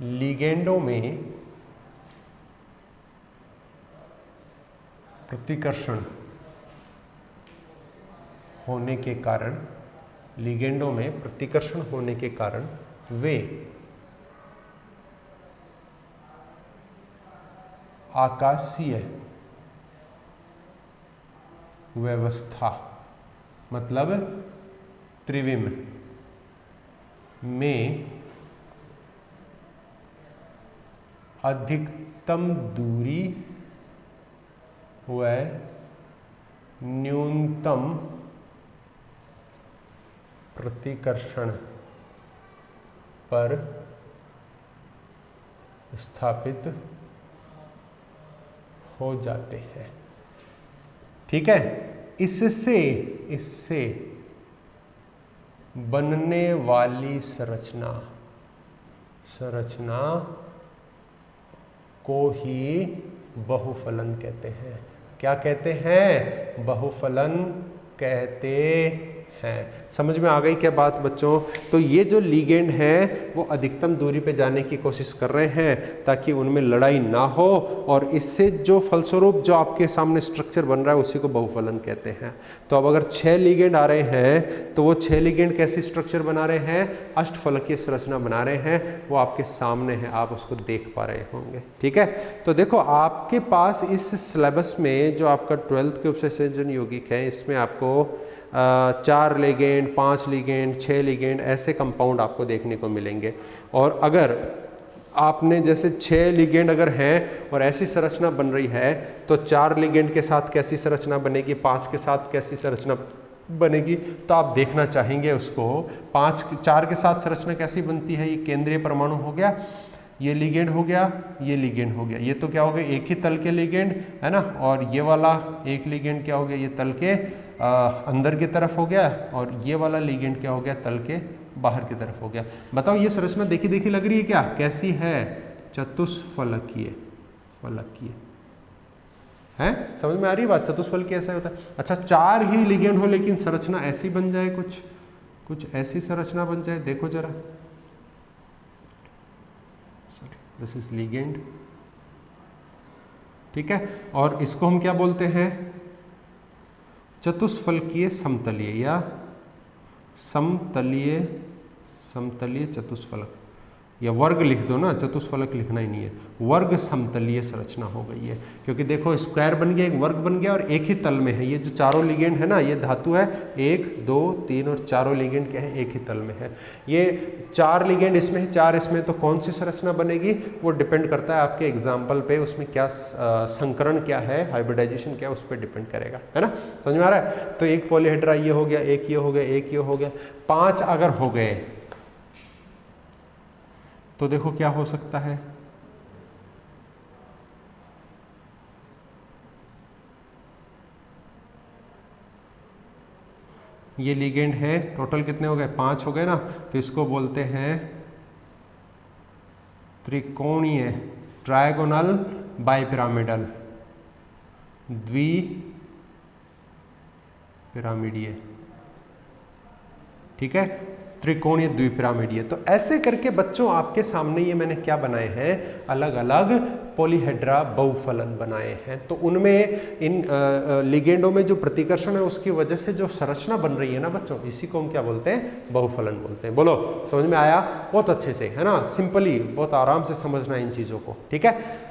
Speaker 1: लिगेंडों में प्रतिकर्षण होने के कारण, लिगेंडों में प्रतिकर्षण होने के कारण वे आकाशीय व्यवस्था मतलब त्रिविम में अधिकतम दूरी व न्यूनतम प्रतिकर्षण पर स्थापित हो जाते हैं। ठीक है, इससे बनने वाली संरचना को ही बहुफलन कहते हैं। क्या कहते हैं, बहुफलन कहते हैं। समझ में आ गई क्या बात बच्चों। तो ये जो लिगेंड हैं वो अधिकतम दूरी पे जाने की कोशिश कर रहे हैं ताकि उनमें लड़ाई ना हो, और इससे जो फलस्वरूप जो आपके सामने स्ट्रक्चर बन रहा है उसी को बहुफलन कहते हैं। तो अब अगर 6 लिगेंड आ रहे हैं तो वो 6 लिगेंड कैसी स्ट्रक्चर बना रहे हैं, अष्टफलकीय संरचना बना रहे हैं, वो आपके सामने है, आप उसको देख पा रहे होंगे। ठीक है, तो देखो आपके पास इस सिलेबस में जो आपका 12th के उपसंयोजन यौगिक है, इसमें आपको 4 लिगेंड, 5 लिगेंड, 6 लिगेंड ऐसे कंपाउंड आपको देखने को मिलेंगे। और अगर आपने जैसे 6 लिगेंड अगर हैं और ऐसी संरचना बन रही है तो 4 लिगेंड के साथ कैसी संरचना बनेगी, 5 के साथ कैसी संरचना बनेगी, तो आप देखना चाहेंगे उसको। 4 के साथ संरचना कैसी बनती है, ये केंद्रीय परमाणु हो गया, ये लिगेंड हो गया, ये लिगेंड हो गया, ये तो क्या हो गया, एक ही तल के लिगेंड है ना। और ये वाला एक लिगेंड क्या हो गया, ये तल के अंदर की तरफ हो गया, और ये वाला लिगेंड क्या हो गया, तल के बाहर की तरफ हो गया। बताओ ये संरचना देखी देखी लग रही है क्या, कैसी है, चतुष्फलकीय है। समझ में आ रही है बात, चतुष्फलकीय ऐसा होता है। अच्छा 4 ही लिगेंड हो लेकिन संरचना ऐसी बन जाए, कुछ ऐसी संरचना बन जाए, देखो जरा, दिस इज लिगेंड। ठीक है, और इसको हम क्या बोलते हैं, चतुष्फलकीय समतलीय या समतलीय चतुष्फलक, या वर्ग लिख दो ना, चतुष्फलक लिखना ही नहीं है, वर्ग समतलीय संरचना हो गई है। क्योंकि देखो स्क्वायर बन गया, एक वर्ग बन गया और एक ही तल में है। ये जो चारों लिगेंड है ना, ये धातु है 1, 2, 3 और चारों लिगेंड क्या है, एक ही तल में है। ये 4 लिगेंड इसमें है, 4 इसमें, तो कौन सी संरचना बनेगी वो डिपेंड करता है आपके एग्जाम्पल पे, उसमें क्या संकरण क्या है, हाइब्रिडाइजेशन क्या है, उस पर डिपेंड करेगा, है ना। समझ में आ रहा है। तो एक पॉलीहेड्रा ये हो गया, एक ये हो गया, एक ये हो गया, 5 अगर हो गए तो देखो क्या हो सकता है, ये लिगेंड है, टोटल कितने हो गए, 5 हो गए ना। तो इसको बोलते हैं त्रिकोणीय, ट्रायगोनल बाइपिरामिडल, द्विपिरामिडीय। ठीक है, त्रिकोणीय द्विपिरामिडीय। तो ऐसे करके बच्चों आपके सामने ये मैंने क्या बनाए हैं, अलग अलग पॉलीहेड्रा बहुफलन बनाए हैं। तो उनमें इन लिगेंडों में जो प्रतिकर्षण है उसकी वजह से जो संरचना बन रही है ना बच्चों, इसी को हम क्या बोलते हैं, बहुफलन बोलते हैं। बोलो समझ में आया? बहुत अच्छे से, है ना, सिंपली बहुत आराम से समझना इन चीजों को, ठीक है।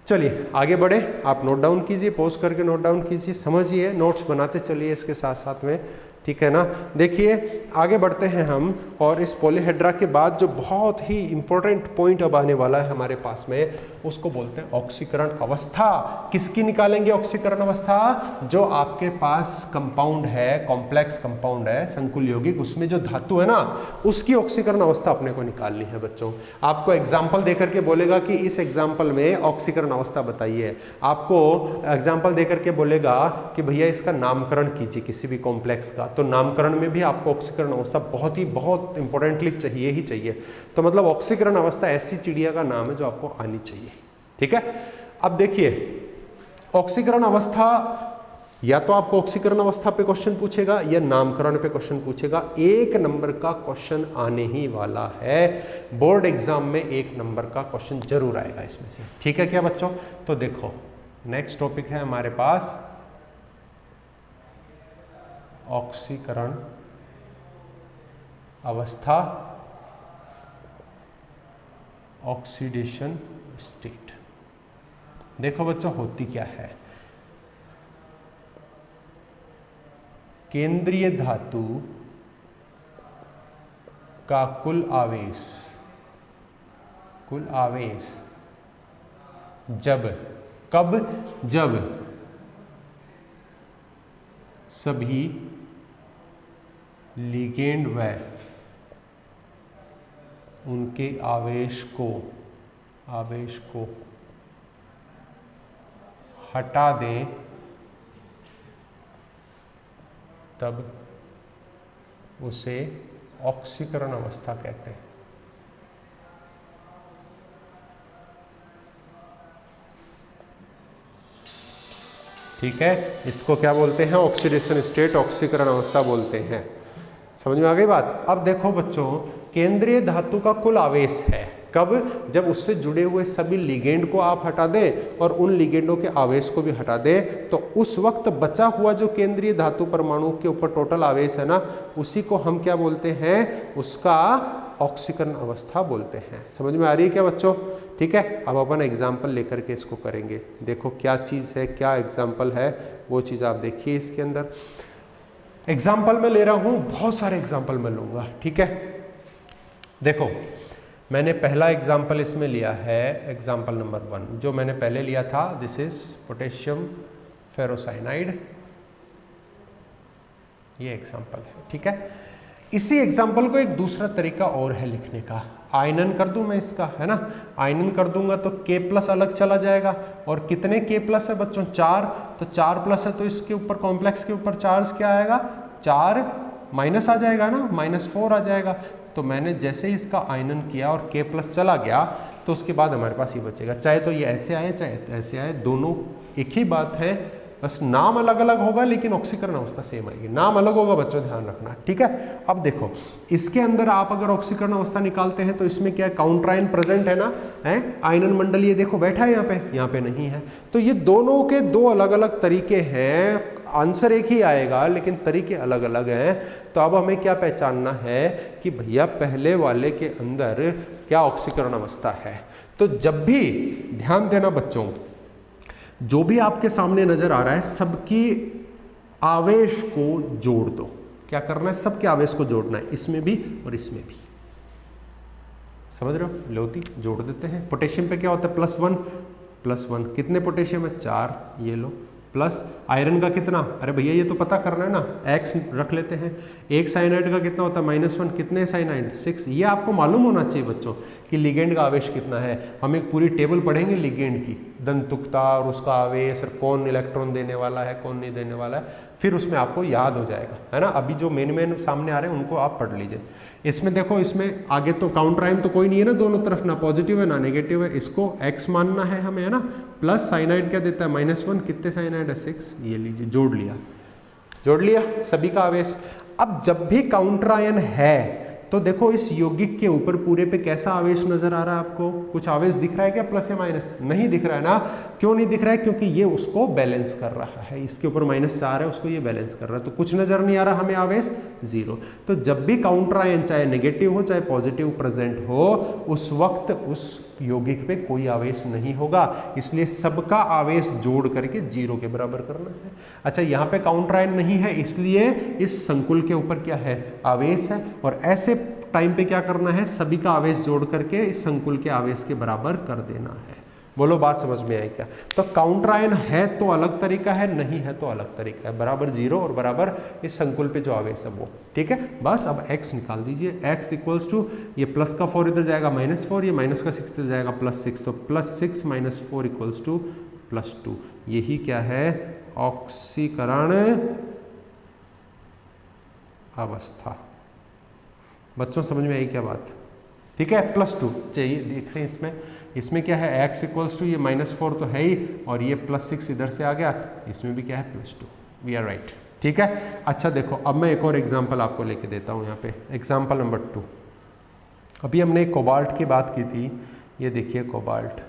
Speaker 1: चलिए आगे बढ़े, आप नोट डाउन कीजिए, पॉज करके नोट डाउन कीजिए, समझिए, नोट्स बनाते चलिए इसके साथ साथ में, ठीक है ना। देखिए आगे बढ़ते हैं हम, और इस पॉलीहेड्रा के बाद जो बहुत ही इंपॉर्टेंट पॉइंट अब आने वाला है हमारे पास में, उसको बोलते हैं ऑक्सीकरण अवस्था। किसकी निकालेंगे ऑक्सीकरण अवस्था? जो आपके पास कंपाउंड है, कॉम्प्लेक्स कंपाउंड है, संकुल यौगिक, उसमें जो धातु है ना, उसकी ऑक्सीकरण अवस्था अपने को निकालनी है बच्चों। आपको एग्जाम्पल देकर के बोलेगा कि इस एग्जाम्पल में ऑक्सीकरण अवस्था बताइए, आपको एग्जाम्पल देकर के बोलेगा कि भैया इसका नामकरण कीजिए किसी भी कॉम्प्लेक्स का, तो नामकरण में भी आपको ऑक्सीकरण अवस्था बहुत इंपॉर्टेंटली चाहिए ही चाहिए। तो मतलब ऑक्सीकरण अवस्था ऐसी चिड़िया का नाम है जो आपको आनी चाहिए, ठीक है। अब देखिए ऑक्सीकरण अवस्था, या तो आपको ऑक्सीकरण अवस्था पे क्वेश्चन पूछेगा या नामकरण पे क्वेश्चन पूछेगा। एक नंबर का क्वेश्चन आने ही वाला है, बोर्ड एग्जाम में एक नंबर का क्वेश्चन जरूर आएगा इसमें से, ठीक है क्या बच्चों। तो देखो नेक्स्ट टॉपिक है हमारे पास ऑक्सीकरण अवस्था, ऑक्सीडेशन स्टेट। देखो बच्चों होती क्या है, केंद्रीय धातु का कुल आवेश जब सभी लिगेंड व उनके आवेश को हटा दें, तब उसे ऑक्सीकरण अवस्था कहते हैं। ठीक है, इसको क्या बोलते हैं, ऑक्सीडेशन स्टेट, ऑक्सीकरण अवस्था बोलते हैं। समझ में आ गई बात। अब देखो बच्चों, केंद्रीय धातु का कुल आवेश है, कब? जब उससे जुड़े हुए सभी लिगेंड को आप हटा दें और उन लिगेंडों के आवेश को भी हटा दें, तो उस वक्त बचा हुआ जो केंद्रीय धातु परमाणु के ऊपर टोटल आवेश है ना, उसी को हम क्या बोलते हैं, उसका ऑक्सीकरण अवस्था बोलते हैं। समझ में आ रही है क्या बच्चों? ठीक है, अब अपन एग्जाम्पल लेकर के इसको करेंगे। देखो क्या चीज़ है, क्या एग्जाम्पल है, वो चीज़ आप देखिए इसके अंदर। एग्जाम्पल मैं ले रहा हूँ, बहुत सारे एग्जाम्पल मैं लूँगा, ठीक है। देखो मैंने पहला एग्जाम्पल इसमें लिया है, एग्जाम्पल नंबर 1 जो मैंने पहले लिया था, दिस इज पोटेशियम फेरोसाइनाइड, ये एग्जाम्पल है, ठीक है। इसी एग्जाम्पल को एक दूसरा तरीका और है लिखने का, आयनन कर दूं मैं इसका, है ना। आयनन कर दूंगा तो K+ अलग चला जाएगा, और कितने K+ है बच्चों, 4, तो 4+ है तो इसके ऊपर कॉम्प्लेक्स के ऊपर चार्ज क्या आएगा, 4 माइनस आ जाएगा ना, -4 आ जाएगा। तो मैंने जैसे ही इसका आयनन किया और K+ चला गया, तो उसके बाद हमारे पास ये बचेगा, चाहे तो ये ऐसे आए चाहे ऐसे आए, दोनों एक ही बात है, बस नाम अलग अलग होगा लेकिन ऑक्सीकरण अवस्था सेम आएगी। नाम अलग होगा बच्चों, ध्यान रखना, ठीक है। अब देखो इसके अंदर आप अगर ऑक्सीकरण अवस्था निकालते हैं तो इसमें क्या काउंटर आयन प्रेजेंट है ना, है आयनन मंडल, ये देखो बैठा है यहाँ पे नहीं है। तो ये दोनों के दो अलग अलग तरीके हैं, आंसर एक ही आएगा लेकिन तरीके अलग अलग हैं। तो अब हमें क्या पहचानना है कि भैया पहले वाले के अंदर क्या ऑक्सीकरण अवस्था है। तो जब भी ध्यान देना बच्चों, जो भी आपके सामने नजर आ रहा है सबकी आवेश को जोड़ दो। क्या करना है, सबके आवेश को जोड़ना है, इसमें भी और इसमें भी, समझ रहे हो। लोती जोड़ देते हैं। पोटेशियम पे क्या होता है, +1, कितने पोटेशियम है, 4, ये लो, प्लस आयरन का कितना, अरे भैया ये तो पता करना है ना, X रख लेते हैं। एक साइनाइड का कितना होता है, -1, कितने साइनाइड, 6। ये आपको मालूम होना चाहिए बच्चों कि लिगेंड का आवेश कितना है। हम एक पूरी टेबल पढ़ेंगे लिगेंड की, दंतुकता और उसका आवेश, और कौन इलेक्ट्रॉन देने वाला है कौन नहीं देने वाला है, फिर उसमें आपको याद हो जाएगा, है ना। अभी जो मेन सामने आ रहे हैं उनको आप पढ़ लीजिए। इसमें देखो, इसमें आगे तो काउंटर आयन तो कोई नहीं है ना, दोनों तरफ ना पॉजिटिव है ना नेगेटिव है, इसको X मानना है हमें, है ना। प्लस साइनाइड क्या देता है, -1, कितने साइनाइड है, 6, ये लीजिए जोड़ लिया सभी का आवेश। अब जब भी काउंटर आयन है तो देखो इस यौगिक के ऊपर पूरे पे कैसा आवेश नजर आ रहा है आपको? कुछ आवेश दिख रहा है क्या प्लस या माइनस? नहीं दिख रहा है ना। क्यों नहीं दिख रहा है? क्योंकि ये उसको बैलेंस कर रहा है, इसके ऊपर -4 है, उसको ये बैलेंस कर रहा है, तो कुछ नजर नहीं आ रहा हमें आवेश, 0। तो जब भी काउंटर आयन चाहे नेगेटिव हो चाहे पॉजिटिव प्रेजेंट हो, उस वक्त उस यौगिक पे कोई आवेश नहीं होगा, इसलिए सबका आवेश जोड़ करके 0 के बराबर करना है। अच्छा, यहाँ पे काउंटर आयन नहीं है, इसलिए इस संकुल के ऊपर क्या है? आवेश है, और ऐसे टाइम पे क्या करना है? सभी का आवेश जोड़ करके इस संकुल के आवेश के बराबर कर देना है। बोलो बात समझ में आई क्या? तो काउंटर आयन है तो अलग तरीका है, नहीं है तो अलग तरीका है, बराबर 0 और बराबर इस संकुल पे जो आवेश है वो। ठीक है, बस अब x निकाल दीजिए। x इक्वल्स टू, ये प्लस का 4 इधर जाएगा -4, ये माइनस का 6 इधर जाएगा +6, तो +6 - 4 इक्वल्स टू +2। यही क्या है? ऑक्सीकरण अवस्था। बच्चों समझ में आई क्या बात? ठीक है, +2 चाहिए, देख रहे हैं इसमें क्या है? x इक्वल्स टू, ये -4 तो है ही, और ये +6 इधर से आ गया, इसमें भी क्या है? +2। We are right. ठीक है, अच्छा देखो, अब मैं एक और एग्जांपल आपको लेके देता हूँ यहाँ पे, एग्जांपल नंबर 2। अभी हमने कोबाल्ट की बात की थी, ये देखिए कोबाल्ट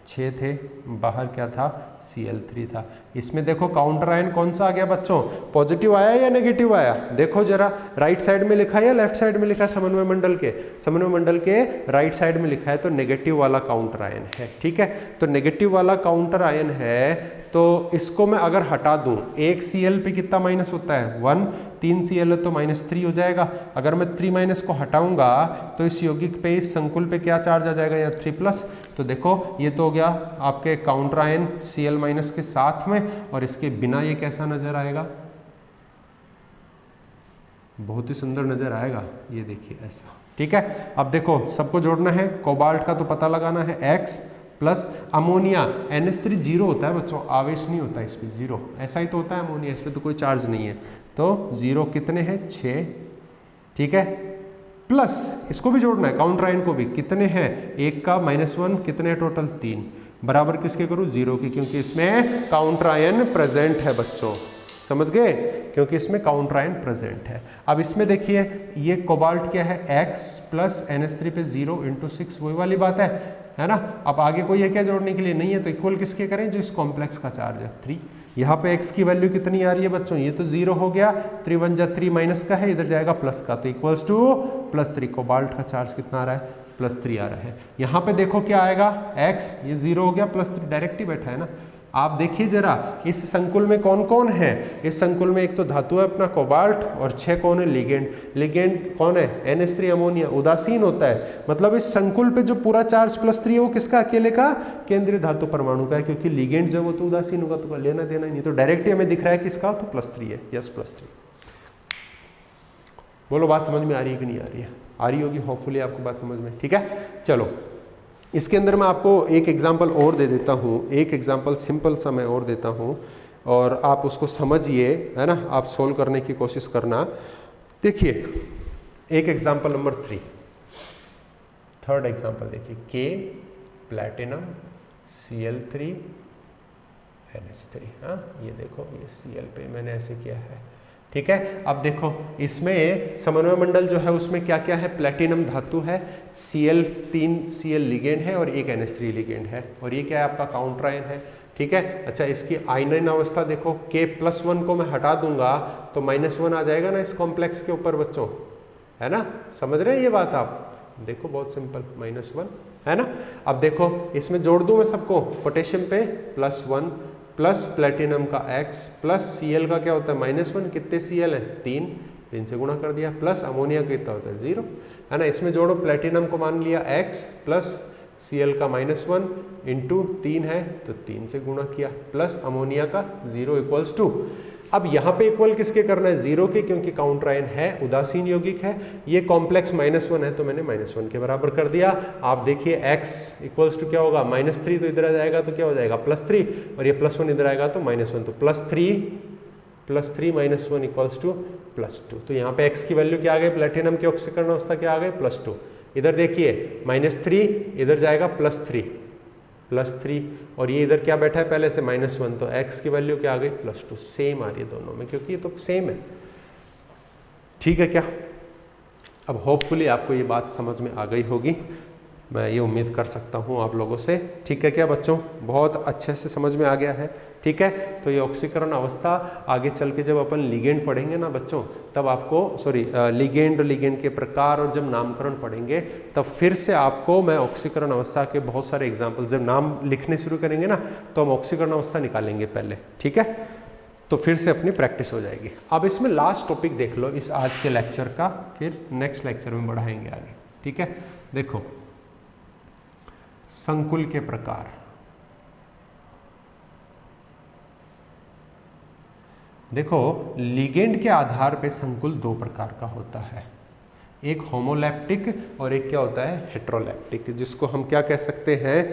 Speaker 1: 6 थे, बाहर क्या था? Cl3 था। इसमें देखो काउंटर आयन कौन सा आ गया बच्चों? पॉजिटिव आया या नेगेटिव आया? देखो जरा, राइट साइड में लिखा है या लेफ्ट साइड में लिखा है? समन्वय मंडल के, समन्वय मंडल के राइट साइड में लिखा है, तो नेगेटिव वाला काउंटर आयन है। ठीक है, तो नेगेटिव वाला काउंटर आयन है, तो इसको मैं अगर हटा दूं, 1 Cl पे कितना माइनस होता है? 1, 3 Cl है तो -3 हो जाएगा। अगर मैं 3 को हटाऊंगा तो इस यौगिक पे, इस संकुल पे क्या चार्ज आ जाएगा? यहाँ 3+। तो देखो ये तो हो गया आपके काउंटर आयन Cl- के साथ में, और इसके बिना ये कैसा नजर आएगा? बहुत ही सुंदर नजर आएगा, ये देखिए ऐसा। ठीक है, अब देखो सबको जोड़ना है, कोबाल्ट का तो पता लगाना है, x प्लस अमोनिया, NH3 0 होता है बच्चों, आवेश नहीं होता इस पे, 0 ऐसा ही तो होता है अमोनिया, इस पे तो कोई चार्ज नहीं है, तो 0 कितने हैं? 6। ठीक है, प्लस इसको भी जोड़ना है, काउंटर आयन को भी, कितने हैं? 1 का -1, कितने टोटल? 3, बराबर किसके करूँ? 0 के, क्योंकि इसमें काउंटर आयन प्रेजेंट है बच्चों, समझ गए? क्योंकि इसमें काउंटर आयन प्रेजेंट है। अब इसमें देखिए, ये कोबाल्ट क्या है? x प्लस NH3 पे 0 × 6, वही वाली बात है ना? अब आगे कोई है क्या जोड़ने के लिए? नहीं है, तो इक्वल किसके करें? जो इस कॉम्प्लेक्स का चार्ज है, 3। यहाँ पे x की वैल्यू कितनी आ रही है बच्चों? ये तो 0 हो गया, 3 × 1 = 3, माइनस का है, इधर जाएगा प्लस का, तो इक्वल्स टू +3। कोबाल्ट का चार्ज कितना आ रहा है? +3 आ रहा है। यहाँ पे देखो क्या आएगा? x, ये 0 हो गया, +3 डायरेक्ट ही बैठा है ना। आप देखिए जरा, इस संकुल में कौन कौन है? इस संकुल में एक तो धातु है अपना कोबाल्ट, और 6 कौन है? लिगेंड। लिगेंड कौन है? NH3 अमोनिया, उदासीन होता है, मतलब इस संकुल पे जो पूरा चार्ज +3 है वो किसका? अकेले का केंद्रीय धातु परमाणु का है, क्योंकि लिगेंड जो वो तो उदासीन होगा, तो लेना देना ही नहीं, तो डायरेक्ट हमें दिख रहा है किसका? तो +3 है। यस, +3। बोलो बात समझ में आ रही है कि नहीं आ रही है? आ रही होगी होपफुली आपको बात समझ में। ठीक है, चलो इसके अंदर मैं आपको एक एग्जाम्पल और दे देता हूँ, एक एग्जाम्पल सिंपल सा मैं और देता हूँ, और आप उसको समझिए, है ना? आप सोल्व करने की कोशिश करना। देखिए एक एग्जाम्पल नंबर 3, थर्ड एग्जाम्पल देखिए, K प्लैटिनम Cl3 NH3। हाँ, ये देखो, ये Cl पे मैंने ऐसे किया है। ठीक है, अब देखो इसमें समन्वय मंडल जो है उसमें क्या क्या है? प्लैटिनम धातु है, Cl3 Cl लिगेंड है, और एक NH3 लिगेंड है, और ये क्या है? आपका काउंटर आयन है। ठीक है, अच्छा इसकी आयनन अवस्था देखो, K+1 को मैं हटा दूंगा तो -1 आ जाएगा ना इस कॉम्प्लेक्स के ऊपर बच्चों, है ना? समझ रहे हैं ये बात आप? देखो बहुत सिंपल, -1 है ना। अब देखो इसमें जोड़ दूं मैं सबको, पोटेशियम पे +1 प्लस प्लेटिनम का x प्लस Cl का क्या होता है? -1, कितने Cl है? 3 से गुणा कर दिया, प्लस अमोनिया का कितना होता है? 0, है ना। इसमें जोड़ो, प्लेटिनम को मान लिया x प्लस Cl का -1 इंटू 3 है तो 3 से गुणा किया, प्लस अमोनिया का 0 इक्वल्स टू, अब यहाँ पे इक्वल किसके करना है? 0 के, क्योंकि काउंटर आयन है, उदासीन यौगिक है, ये कॉम्प्लेक्स -1 है तो मैंने -1 के बराबर कर दिया। आप देखिए x इक्वल्स टू क्या होगा? -3, तो इधर आ जाएगा तो क्या हो जाएगा? +3, और ये +1 इधर आएगा तो -1, तो +3 -1 इक्वल्स टू +2। तो यहाँ पे x की वैल्यू क्या आ गई? प्लेटिनम की ऑक्सीकरण अवस्था क्या आ गई? +2। इधर देखिए -3, इधर जाएगा +3, और ये इधर क्या बैठा है पहले से? -1, तो x की वैल्यू क्या आ गई? +2। सेम आ रही है दोनों में, क्योंकि ये तो सेम है। ठीक है क्या? अब होपफुली आपको ये बात समझ में आ गई होगी, मैं ये उम्मीद कर सकता हूँ आप लोगों से। ठीक है क्या बच्चों, बहुत अच्छे से समझ में आ गया है। ठीक है, तो ये ऑक्सीकरण अवस्था आगे चल के जब अपन लिगेंड पढ़ेंगे ना बच्चों, तब आपको लिगेंड के प्रकार और जब नामकरण पढ़ेंगे तब फिर से आपको मैं ऑक्सीकरण अवस्था के बहुत सारे एग्जाम्पल, जब नाम लिखने शुरू करेंगे ना तो हम ऑक्सीकरण अवस्था निकालेंगे पहले। ठीक है, तो फिर से अपनी प्रैक्टिस हो जाएगी। अब इसमें लास्ट टॉपिक देख लो इस आज के लेक्चर का, फिर नेक्स्ट लेक्चर में बढ़ाएंगे आगे। ठीक है, देखो संकुल के प्रकार। देखो लिगेंड के आधार पे संकुल दो प्रकार का होता है, एक होमोलैप्टिक और एक क्या होता है हेट्रोलैप्टिक, जिसको हम क्या कह सकते हैं,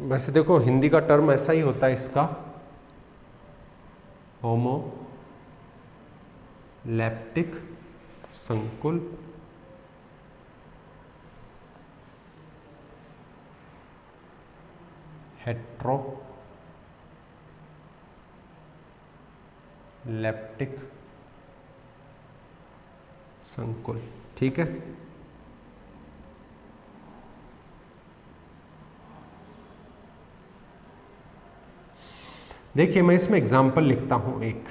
Speaker 1: वैसे देखो हिंदी का टर्म ऐसा ही होता है इसका, होमोलैप्टिक संकुल, हेट्रोलैप्टिक संकुल। ठीक है, देखिए मैं इसमें एग्जाम्पल लिखता हूं एक,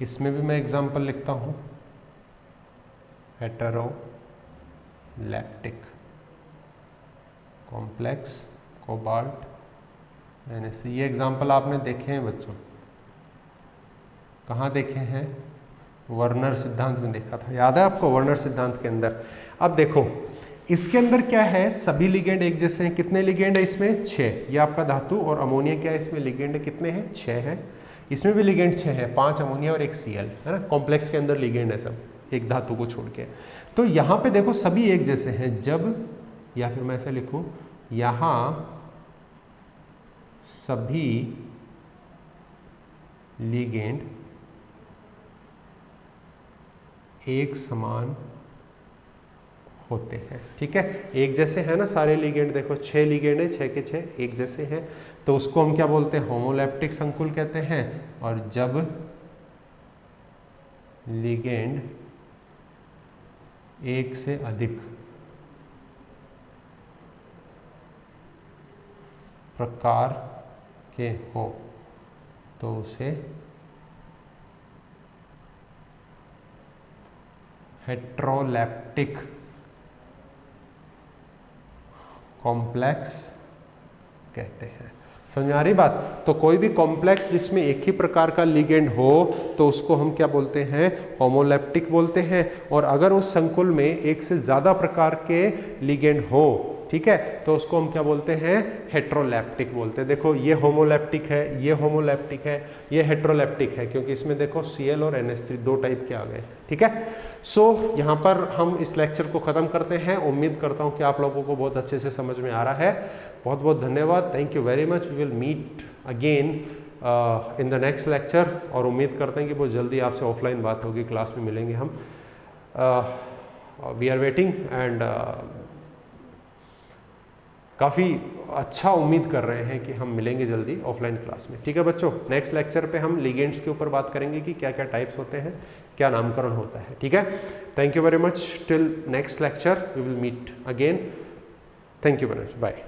Speaker 1: इसमें भी मैं एग्जाम्पल लिखता हूं हेटेरोलैप्टिक कॉम्प्लेक्स कोबाल्ट NaC। ये एग्जाम्पल आपने देखे हैं बच्चों, कहाँ देखे हैं, वर्नर सिद्धांत में देखा था, याद है आपको वर्नर सिद्धांत के अंदर। अब देखो इसके अंदर क्या है, सभी लिगेंड एक जैसे हैं, कितने लिगेंड है इसमें 6, ये आपका धातु, और अमोनिया क्या है इसमें लिगेंड कितने हैं 6 हैं, इसमें भी लिगेंड 6 है, 5 अमोनिया और 1 Cl है ना, कॉम्प्लेक्स के अंदर लिगेंड है सब, एक धातु को छोड़ के। तो यहाँ पे देखो सभी एक जैसे हैं, जब, या फिर मैं ऐसे लिखूं, यहाँ सभी लिगेंड एक समान होते हैं। ठीक है, एक जैसे है ना सारे लिगेंड, देखो 6 लिगेंड है, 6 के 6 एक जैसे हैं, तो उसको हम क्या बोलते हैं, होमोलैप्टिक संकुल कहते हैं। और जब लिगेंड एक से अधिक प्रकार के हो तो उसे हेट्रोलैप्टिक कॉम्प्लेक्स कहते हैं। समझ में आ रही बात? तो कोई भी कॉम्प्लेक्स जिसमें एक ही प्रकार का लिगेंड हो तो उसको हम क्या बोलते हैं, होमोलैप्टिक बोलते हैं। और अगर उस संकुल में एक से ज्यादा प्रकार के लिगेंड हो, ठीक है, तो उसको हम क्या बोलते हैं, हेट्रोलैप्टिक बोलते हैं। देखो ये होमोलैप्टिक है, ये होमोलैप्टिक है, ये हेट्रोलैप्टिक है, क्योंकि इसमें देखो Cl और NH3 दो टाइप के आ गए। ठीक है, सो यहाँ पर हम इस लेक्चर को खत्म करते हैं। उम्मीद करता हूँ कि आप लोगों को बहुत अच्छे से समझ में आ रहा है। बहुत बहुत धन्यवाद, thank you very much. We will meet again in the next lecture, और उम्मीद करते हैं कि बहुत जल्दी आपसे ऑफलाइन बात होगी, क्लास में मिलेंगे हम। वी आर वेटिंग एंड काफ़ी अच्छा उम्मीद कर रहे हैं कि हम मिलेंगे जल्दी ऑफलाइन क्लास में। ठीक है बच्चों, नेक्स्ट लेक्चर पे हम लिगेंड्स के ऊपर बात करेंगे कि क्या क्या टाइप्स होते हैं, क्या नामकरण होता है। ठीक है, thank you very much, till next lecture we will meet again, thank you very much, bye.